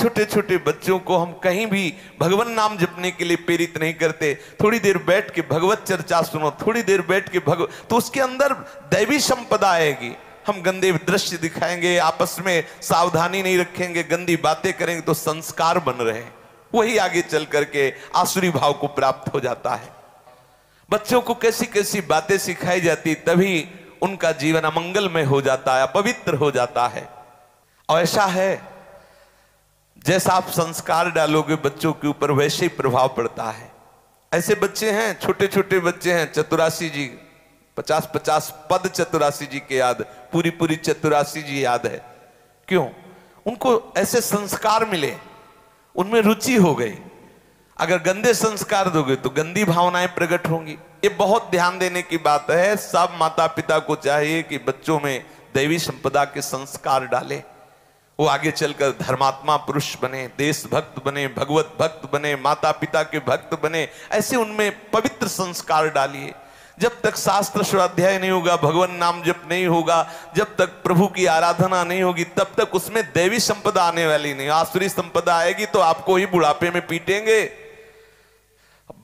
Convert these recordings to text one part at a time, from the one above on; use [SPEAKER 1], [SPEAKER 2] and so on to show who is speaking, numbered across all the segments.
[SPEAKER 1] छोटे छोटे बच्चों को हम कहीं भी भगवान नाम जपने के लिए प्रेरित नहीं करते। थोड़ी देर बैठ के भगवत चर्चा सुनो, थोड़ी देर बैठ के तो उसके अंदर दैवी संपदा आएगी। हम गंदे दृश्य दिखाएंगे, आपस में सावधानी नहीं रखेंगे, गंदी बातें करेंगे तो संस्कार बन रहे हैं, वही आगे चल करके आसुरी भाव को प्राप्त हो जाता है। बच्चों को कैसी कैसी बातें सिखाई जाती, तभी उनका जीवन अमंगलमय हो जाता है, अपवित्र हो जाता है। और ऐसा है जैसा आप संस्कार डालोगे बच्चों के ऊपर वैसे ही प्रभाव पड़ता है। ऐसे बच्चे हैं, छोटे छोटे बच्चे हैं, चतुरासी जी 50-50 पद चतुरासी जी के याद, पूरी चतुरासी जी याद है। क्यों? उनको ऐसे संस्कार मिले, उनमें रुचि हो गई। अगर गंदे संस्कार दोगे तो गंदी भावनाएं प्रकट होंगी। ये बहुत ध्यान देने की बात है। सब माता पिता को चाहिए कि बच्चों में दैवी संपदा के संस्कार डाले, वो आगे चलकर धर्मात्मा पुरुष बने, देशभक्त बने, भगवत भक्त बने, माता पिता के भक्त बने। ऐसे उनमें पवित्र संस्कार डालिए। जब तक शास्त्र स्वाध्याय नहीं होगा, भगवान नाम जप नहीं होगा, जब तक प्रभु की आराधना नहीं होगी, तब तक उसमें दैवी संपदा आने वाली नहीं। आसुरी संपदा आएगी तो आपको ही बुढ़ापे में पीटेंगे।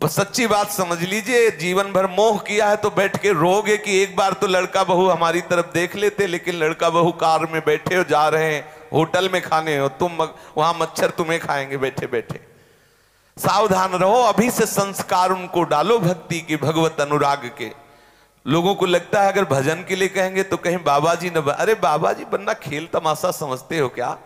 [SPEAKER 1] सच्ची बात समझ लीजिए, जीवन भर मोह किया है तो बैठ के रोगे कि एक बार तो लड़का बहू हमारी तरफ देख लेते, लेकिन लड़का बहू कार में बैठे हो, जा रहे हैं होटल में खाने, हो तुम वहां मच्छर तुम्हें खाएंगे बैठे बैठे। सावधान रहो, अभी से संस्कार उनको डालो भक्ति के, भगवत अनुराग के। लोगों को लगता है अगर भजन के लिए कहेंगे तो कहीं बाबा जी न, अरे बाबा जी बनना खेल तमाशा समझते हो क्या?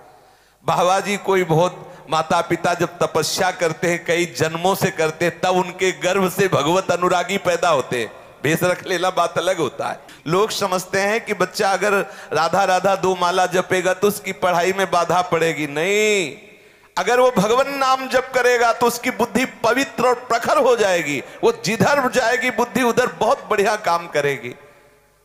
[SPEAKER 1] बाबा जी कोई बहुत माता पिता जब तपस्या करते हैं, कई जन्मों से करते हैं, तब उनके गर्भ से भगवत अनुरागी पैदा होते हैं। भेष रख लेना बात अलग होता है। लोग समझते हैं कि बच्चा अगर राधा राधा 2 माला जपेगा तो उसकी पढ़ाई में बाधा पड़ेगी। नहीं, अगर वो भगवान नाम जप करेगा तो उसकी बुद्धि पवित्र और प्रखर हो जाएगी। वो जिधर जाएगी बुद्धि उधर बहुत बढ़िया काम करेगी।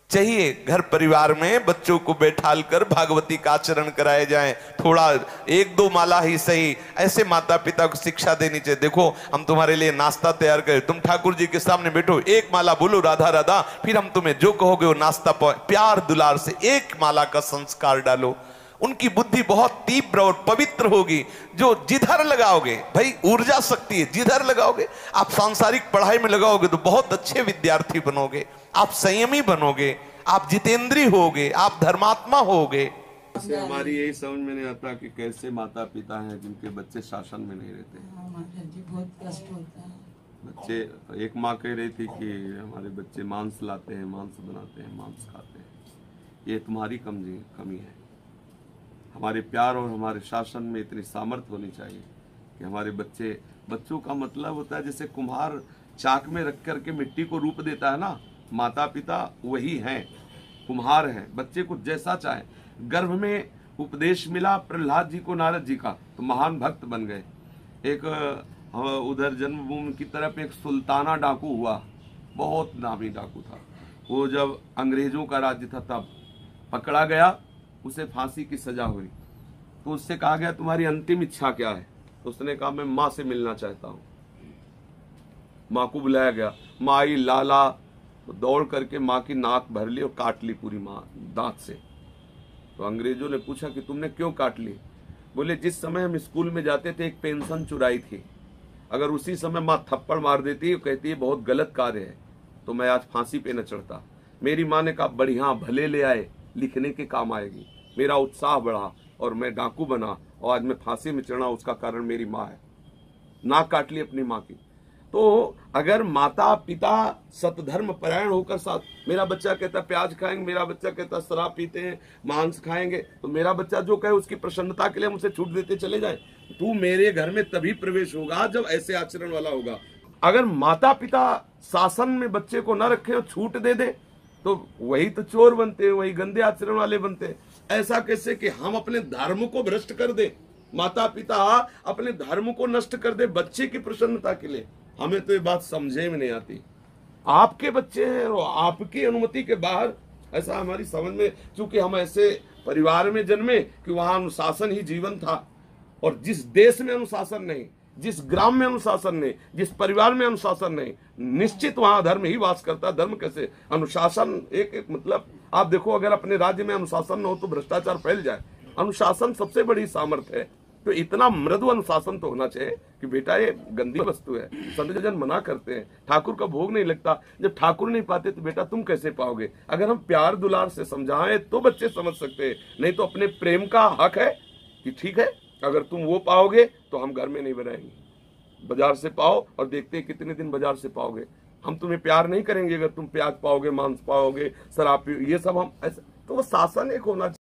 [SPEAKER 1] चाहिए घर परिवार में बच्चों को बैठाल कर भागवती का आचरण कराए जाएं, थोड़ा 1-2 माला ही सही। ऐसे माता पिता को शिक्षा देनी चाहिए। देखो हम तुम्हारे लिए नाश्ता तैयार करें, तुम ठाकुर जी के सामने बैठो, 1 माला बोलो राधा राधा, फिर हम तुम्हें जो कहोगे वो नाश्ता प्यार दुलार से 1 माला का संस्कार डालो। उनकी बुद्धि बहुत तीव्र और पवित्र होगी। जो जिधर लगाओगे, भाई ऊर्जा शक्ति है, जिधर लगाओगे। आप सांसारिक पढ़ाई में लगाओगे तो बहुत अच्छे विद्यार्थी बनोगे, आप संयमी बनोगे, आप जितेंद्रीय होगे, आप धर्मात्मा होगे।
[SPEAKER 2] हमारी यही समझ में नहीं आता कि कैसे माता पिता हैं जिनके बच्चे शासन में नहीं रहते।
[SPEAKER 3] बहुत कष्ट होता है।
[SPEAKER 2] बच्चे, एक माँ कह रही थी कि हमारे बच्चे मांस लाते हैं, मांस बनाते हैं, मांस खाते हैं। ये तुम्हारी कमी है। हमारे प्यार और हमारे शासन में इतनी सामर्थ्य होनी चाहिए कि हमारे बच्चों का मतलब होता है जैसे कुम्हार चाक में रख करके मिट्टी को रूप देता है ना, माता पिता वही हैं, कुम्हार हैं। बच्चे को जैसा चाहे, गर्भ में उपदेश मिला प्रहलाद जी को नारद जी का तो महान भक्त बन गए। एक उधर जन्मभूमि की तरफ एक सुल्ताना डाकू हुआ, बहुत नामी डाकू था। वो जब अंग्रेजों का राज्य था तब पकड़ा गया, उसे फांसी की सजा हुई। तो उससे कहा गया तुम्हारी अंतिम इच्छा क्या है? तो उसने कहा मैं माँ से मिलना चाहता हूँ। माँ को बुलाया गया, माँ आई, लाला तो दौड़ करके माँ की नाक भर ली और काट ली पूरी माँ दांत से। तो अंग्रेजों ने पूछा कि तुमने क्यों काट ली? बोले जिस समय हम स्कूल में जाते थे एक पेंशन चुराई थी, अगर उसी समय माँ थप्पड़ मार देती, कहती है बहुत गलत कार्य है, तो मैं आज फांसी पे न चढ़ता। मेरी माँ ने कहा बढ़िया, भले ले आए, लिखने के काम आएगी। मेरा उत्साह बढ़ा और मैं डाकू बना और आज मैं फांसी में चढ़ा, उसका कारण मेरी माँ है। नाक काट ली अपनी माँ की। तो अगर माता पिता सतधर्म परायण होकर साथ, मेरा बच्चा कहता प्याज खाएंगे, मेरा बच्चा कहता शराब पीते हैं, मांस खाएंगे, तो मेरा बच्चा जो कहे उसकी प्रसन्नता के लिए हम उसे छूट देते चले जाए। तू मेरे घर में तभी प्रवेश होगा जब ऐसे आचरण वाला होगा। अगर माता पिता शासन में बच्चे को न रखे और छूट दे दे तो वही तो चोर बनते हैं, वही गंदे आचरण वाले बनते हैं। ऐसा कैसे कि हम अपने धर्म को भ्रष्ट कर दे, माता पिता अपने धर्म को नष्ट कर दे बच्चे की प्रसन्नता के लिए। हमें तो ये बात समझे में नहीं आती। आपके बच्चे हैं और आपकी अनुमति के बाहर, ऐसा हमारी समझ में, चूंकि हम ऐसे परिवार में जन्मे कि वहां अनुशासन ही जीवन था, और जिस देश में अनुशासन नहीं, जिस ग्राम में अनुशासन नहीं, जिस परिवार में अनुशासन नहीं, निश्चित वहां धर्म ही वास करता है। धर्म कैसे? अनुशासन एक मतलब आप देखो, अगर अपने राज्य में अनुशासन न हो तो भ्रष्टाचार फैल जाए। अनुशासन सबसे बड़ी सामर्थ्य है। तो इतना मृदु अनुशासन तो होना चाहिए कि बेटा ये गंदी वस्तु है, संत जन मना करते हैं, ठाकुर का भोग नहीं लगता। जब ठाकुर नहीं पाते तो बेटा तुम कैसे पाओगे? अगर हम प्यार दुलार से समझाएं तो बच्चे समझ सकते हैं, नहीं तो अपने प्रेम का हक है कि ठीक है अगर तुम वो पाओगे तो हम घर में नहीं बनाएंगे, बाजार से पाओ और देखते हैं कितने दिन बाजार से पाओगे। हम तुम्हें प्यार नहीं करेंगे अगर तुम प्याज पाओगे, मांस पाओगे, शराब, ये सब हम ऐसा। तो वो शासन एक होना चाहिए।